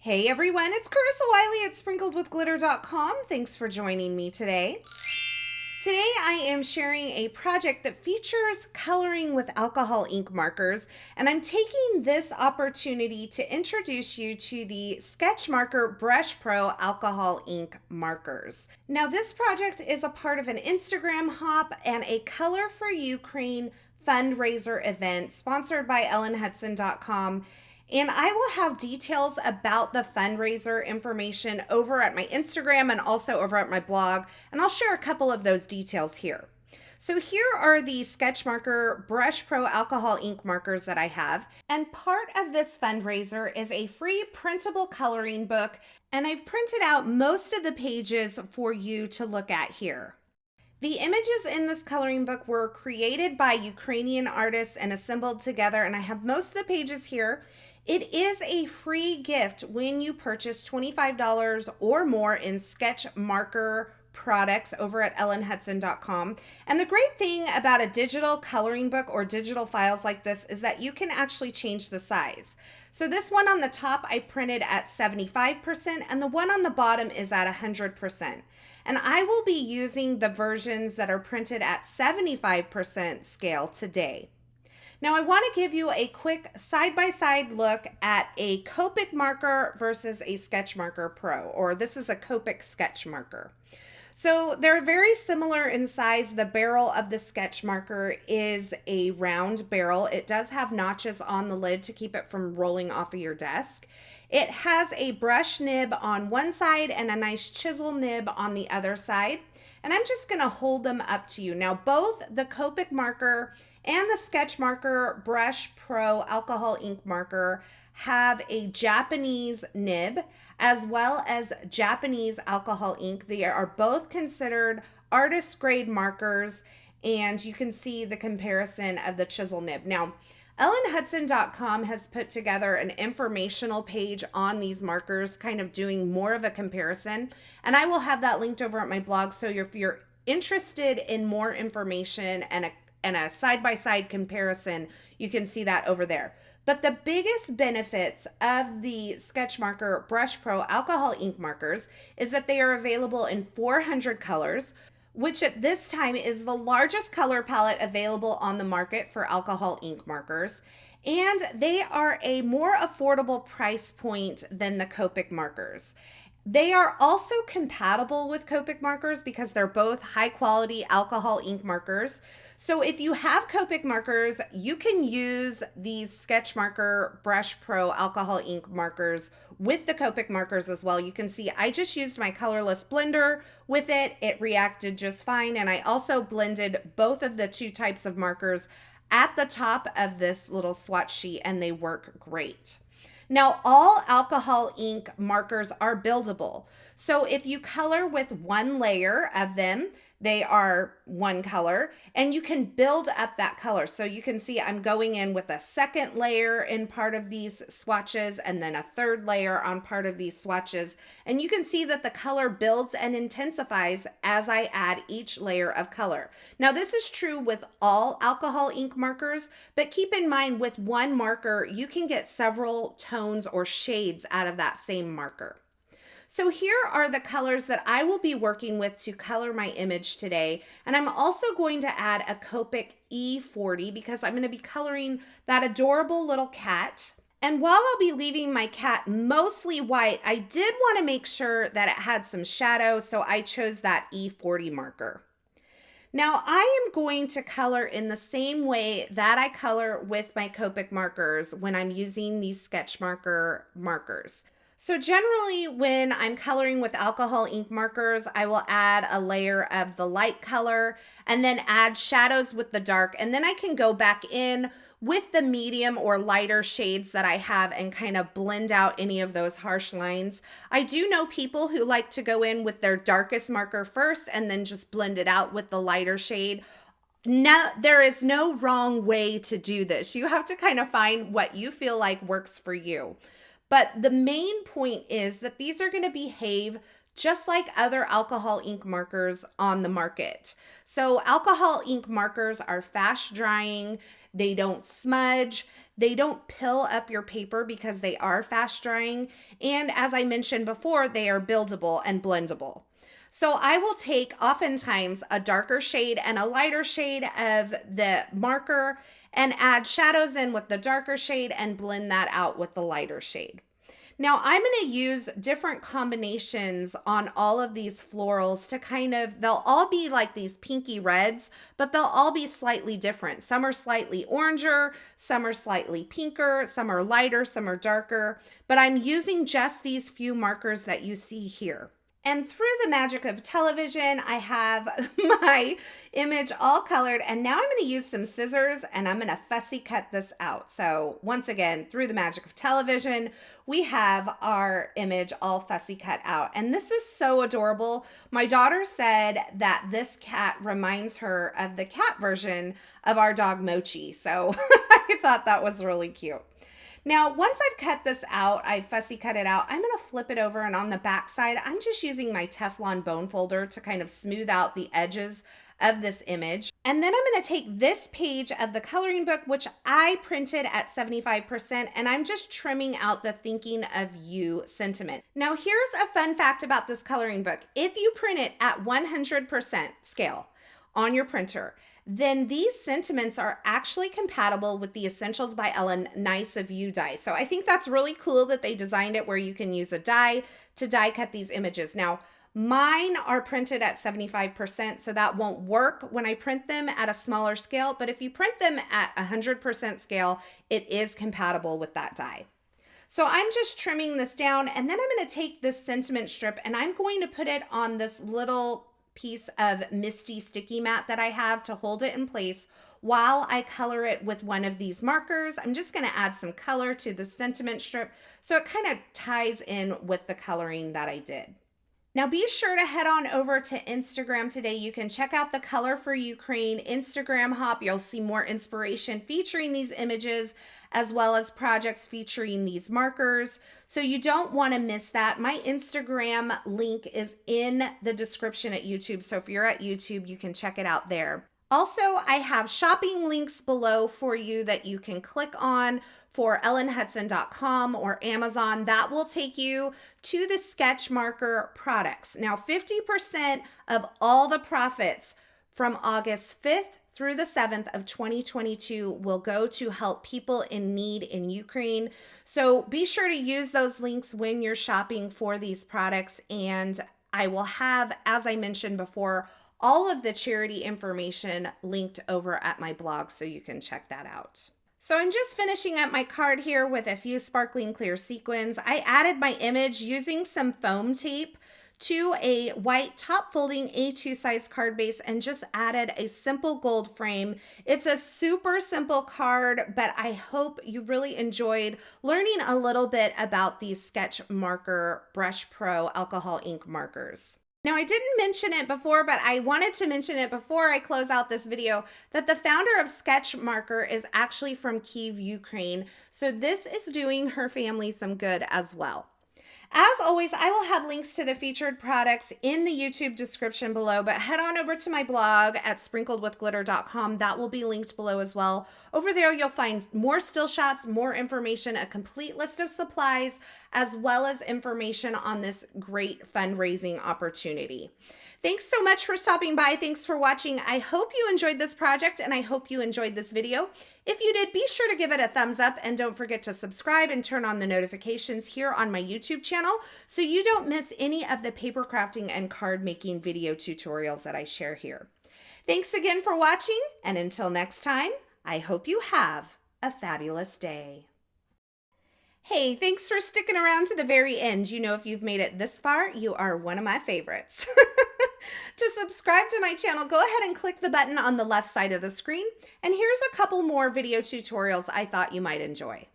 Hey everyone, it's Carissa Wiley at sprinkledwithglitter.com. Thanks for joining me today. Today I am sharing a project that features coloring with alcohol ink markers, and I'm taking this opportunity to introduce you to the Sketchmarker Brush Pro alcohol ink markers. Now this project is a part of an Instagram hop and a Color for Ukraine fundraiser event sponsored by Hutson.com. And I will have details about the fundraiser information over at my Instagram and also over at my blog. And I'll share a couple of those details here. So here are the Sketchmarker Brush Pro alcohol ink markers that I have. And part of this fundraiser is a free printable coloring book. And I've printed out most of the pages for you to look at here. The images in this coloring book were created by Ukrainian artists and assembled together. And I have most of the pages here. It is a free gift when you purchase $25 or more in Sketchmarker products over at ellenhutson.com. And the great thing about a digital coloring book or digital files like this is that you can actually change the size. So this one on the top I printed at 75% and the one on the bottom is at 100%. And I will be using the versions that are printed at 75% scale today. Now I want to give you a quick side-by-side look at a Copic marker versus a Sketchmarker Pro, or this is a Copic sketch marker. So they're very similar in size. The barrel of the sketch marker is a round barrel. It does have notches on the lid to keep it from rolling off of your desk. It has a brush nib on one side and a nice chisel nib on the other side. And I'm just going to hold them up to you. Now both the Copic marker and the Sketchmarker Brush Pro alcohol ink marker have a Japanese nib as well as Japanese alcohol ink. They are both considered artist grade markers, and you can see the comparison of the chisel nib. Now, ellenhutson.com has put together an informational page on these markers, kind of doing more of a comparison, and I will have that linked over at my blog, so if you're interested in more information and a side-by-side comparison, you can see that over there. But the biggest benefits of the Sketchmarker Brush Pro alcohol ink markers is that they are available in 400 colors, which at this time is the largest color palette available on the market for alcohol ink markers. And they are a more affordable price point than the Copic markers. They are also compatible with Copic markers because they're both high quality alcohol ink markers. So if you have Copic markers, you can use these Sketchmarker Brush Pro alcohol ink markers with the Copic markers as well. You can see I just used my Colorless blender with it. It reacted just fine. And I also blended both of the two types of markers at the top of this little swatch sheet, and they work great. Now, all alcohol ink markers are buildable. So if you color with one layer of them, they are one color, and you can build up that color. So you can see I'm going in with a second layer in part of these swatches and then a third layer on part of these swatches. And you can see that the color builds and intensifies as I add each layer of color. Now this is true with all alcohol ink markers, but keep in mind with one marker, you can get several tones or shades out of that same marker. So here are the colors that I will be working with to color my image today. And I'm also going to add a Copic E40 because I'm going to be coloring that adorable little cat. And while I'll be leaving my cat mostly white, I did want to make sure that it had some shadow, so I chose that E40 marker. Now I am going to color in the same way that I color with my Copic markers when I'm using these Sketchmarker markers. So generally when I'm coloring with alcohol ink markers, I will add a layer of the light color and then add shadows with the dark. And then I can go back in with the medium or lighter shades that I have and kind of blend out any of those harsh lines. I do know people who like to go in with their darkest marker first and then just blend it out with the lighter shade. No, there is no wrong way to do this. You have to kind of find what you feel like works for you. But the main point is that these are going to behave just like other alcohol ink markers on the market. So alcohol ink markers are fast drying, they don't smudge, they don't pill up your paper because they are fast drying, and as I mentioned before, they are buildable and blendable. So I will take oftentimes a darker shade and a lighter shade of the marker and add shadows in with the darker shade and blend that out with the lighter shade. Now I'm going to use different combinations on all of these florals to they'll all be like these pinky reds, but they'll all be slightly different. Some are slightly oranger, some are slightly pinker, some are lighter, some are darker, but I'm using just these few markers that you see here. And through the magic of television, I have my image all colored, and now I'm going to use some scissors and I'm going to fussy cut this out. So once again, through the magic of television, we have our image all fussy cut out. And this is so adorable. My daughter said that this cat reminds her of the cat version of our dog Mochi. So I thought that was really cute. Now, once I've cut this out, I fussy cut it out, I'm going to flip it over, and on the back side, I'm just using my Teflon bone folder to kind of smooth out the edges of this image. And then I'm going to take this page of the coloring book, which I printed at 75%, and I'm just trimming out the thinking of you sentiment. Now, here's a fun fact about this coloring book. If you print it at 100% scale on your printer, then these sentiments are actually compatible with the Essentials by Ellen Nice of You die. So I think that's really cool that they designed it where you can use a die to die cut these images. Now, mine are printed at 75%, so that won't work when I print them at a smaller scale, but if you print them at 100% scale, it is compatible with that die. So I'm just trimming this down, and then I'm going to take this sentiment strip and I'm going to put it on this little piece of Misty sticky mat that I have to hold it in place while I color it with one of these markers. I'm just going to add some color to the sentiment strip so it kind of ties in with the coloring that I did. Now be sure to head on over to Instagram today. You can check out the Color for Ukraine Instagram hop. You'll see more inspiration featuring these images as well as projects featuring these markers. So you don't want to miss that. My Instagram link is in the description at YouTube. So if you're at YouTube, you can check it out there. Also, I have shopping links below for you that you can click on for ellenhutson.com or Amazon. That will take you to the Sketchmarker products. Now, 50% of all the profits from August 5th through the 7th of 2022 will go to help people in need in Ukraine. So be sure to use those links when you're shopping for these products. And I will have, as I mentioned before, all of the charity information linked over at my blog, so you can check that out. So I'm just finishing up my card here with a few sparkling clear sequins. I added my image using some foam tape to a white top folding A2 size card base and just added a simple gold frame. It's a super simple card, but I hope you really enjoyed learning a little bit about these Sketchmarker Brush Pro alcohol ink markers. Now, I didn't mention it before, but I wanted to mention it before I close out this video, that the founder of Sketchmarker is actually from Kyiv, Ukraine. So this is doing her family some good as well. As always, I will have links to the featured products in the YouTube description below, but head on over to my blog at sprinkledwithglitter.com. That will be linked below as well. Over there, you'll find more still shots, more information, a complete list of supplies, as well as information on this great fundraising opportunity. Thanks so much for stopping by. Thanks for watching. I hope you enjoyed this project and I hope you enjoyed this video. If you did, be sure to give it a thumbs up and don't forget to subscribe and turn on the notifications here on my YouTube channel so you don't miss any of the paper crafting and card making video tutorials that I share here. Thanks again for watching, and until next time, I hope you have a fabulous day. Hey, thanks for sticking around to the very end. You know, if you've made it this far, you are one of my favorites. To subscribe to my channel, go ahead and click the button on the left side of the screen. And here's a couple more video tutorials I thought you might enjoy.